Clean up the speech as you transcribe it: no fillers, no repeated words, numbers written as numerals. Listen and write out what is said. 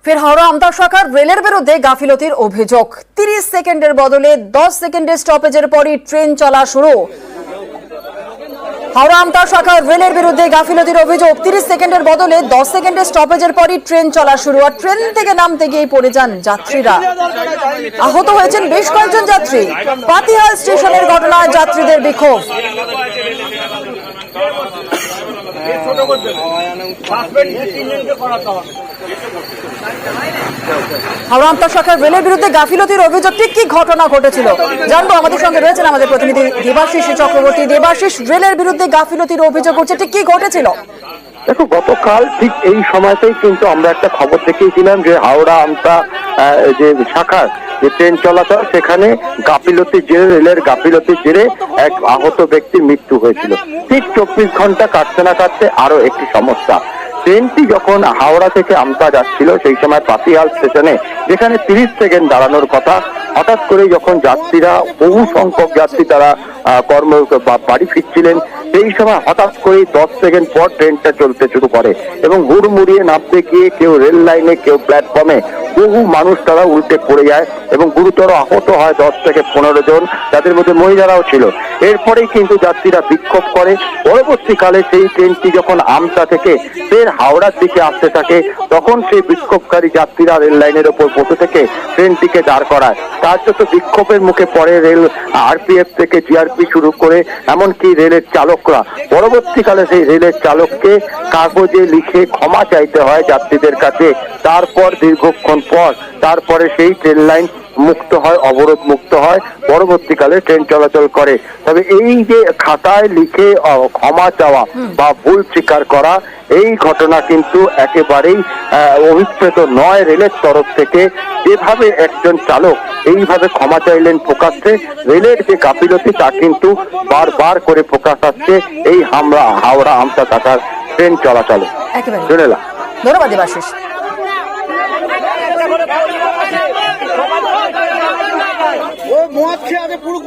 ফের হাওড়া আমতা শাখার রেলের বিরুদ্ধে গাফিলতির অভিযোগ। 30 সেকেন্ডের বদলে 10 সেকেন্ডের স্টপেজের পরই ট্রেন চলা শুরু। হাওড়া আমতা শাখার রেলের বিরুদ্ধে গাফিলতির অভিযোগ। 30 সেকেন্ডের বদলে 10 সেকেন্ডের স্টপেজের পরই ট্রেন চলা শুরু। আর ট্রেন থেকে নামতে গিয়ে পড়ে যান যাত্রীরা। আহত হয়েছেন বেশ কয়েকজন যাত্রী। পাতিহাল স্টেশনের ঘটনায় যাত্রীদের বিক্ষোভ। হাওড়া আমতা শাখার রেলের বিরুদ্ধে গাফিলতির অভিযোগ, ঠিক কি ঘটনা ঘটেছিল জানবো। আমাদের সঙ্গে রয়েছেন আমাদের প্রতিনিধি দেবাশিস চক্রবর্তী। দেবাশিস, রেলের বিরুদ্ধে গাফিলতির অভিযোগ হচ্ছে, ঠিক কি ঘটেছিল? দেখো, গতকাল ঠিক এই সময়তেই কিন্তু আমরা একটা খবর দেখিয়েছিলাম যে হাওড়া আমতা যে শাখার যে ট্রেন চলাচল, সেখানে গাফিলতির জেরে, রেলের গাফিলতির জেরে এক আহত ব্যক্তির মৃত্যু হয়েছিল। ঠিক 24 ঘন্টা কাটতে না কাটতে আরো একটি সমস্যা। ট্রেনটি যখন হাওড়া থেকে আমতা যাচ্ছিল, সেই সময় পাতিহাল স্টেশনে, যেখানে 30 সেকেন্ড দাঁড়ানোর কথা, হঠাৎ করে যখন যাত্রীরা, বহু সংখ্যক যাত্রী তারা বাড়ি ফিরছিলেন, সেই সময় হঠাৎ করে 10 সেকেন্ড পর ট্রেনটা চলতে শুরু করে এবং হুড়মুড়িয়ে নামতে গিয়ে কেউ রেল লাইনে, কেউ প্ল্যাটফর্মে, বহু মানুষ তারা উল্টে পড়ে যায় এবং গুরুতর আহত হয় 10 থেকে 15 জন, যাদের মধ্যে মহিলারাও ছিল। এরপরেই কিন্তু যাত্রীরা বিক্ষোভ করে। পরবর্তীকালে সেই ট্রেনটি যখন আমতা থেকে ফের হাওড়ার দিকে আসতে থাকে, তখন সেই বিক্ষোভকারী যাত্রীরা রেল লাইনের ওপর বসে থেকে ট্রেনটিকে দাঁড় করায়। তার যত বিক্ষোভের মুখে পড়ে রেল আরপিএফ থেকে জিআরপি শুরু করে এমনকি রেলের চালকরা। পরবর্তীকালে সেই রেলের চালককে কাগজে লিখে ক্ষমা চাইতে হয় যাত্রীদের কাছে। তারপর দীর্ঘক্ষণ পর তারপরে সেই ট্রেন লাইন মুক্ত হয়, অবরোধ মুক্ত হয়, পরবর্তীকালে ট্রেন চলাচল করে। তবে এই যে খাতায় লিখে ক্ষমা চাওয়া বা ভুল স্বীকার করা, এই ঘটনা কিন্তু একেবারেই অভিপ্রেত নয় রেলের তরফ থেকে। যেভাবে একজন চালক এইভাবে ক্ষমা চাইলেন প্রকাশ্যে, রেলের যে গাফিলতি তা কিন্তু বারবার করে প্রকাশ আসছে এই হাওড়া আমতা শাখার ট্রেন চলাচলে। ধন্যবাদ দেবাশিস। ও মদ খেয়ে পুরো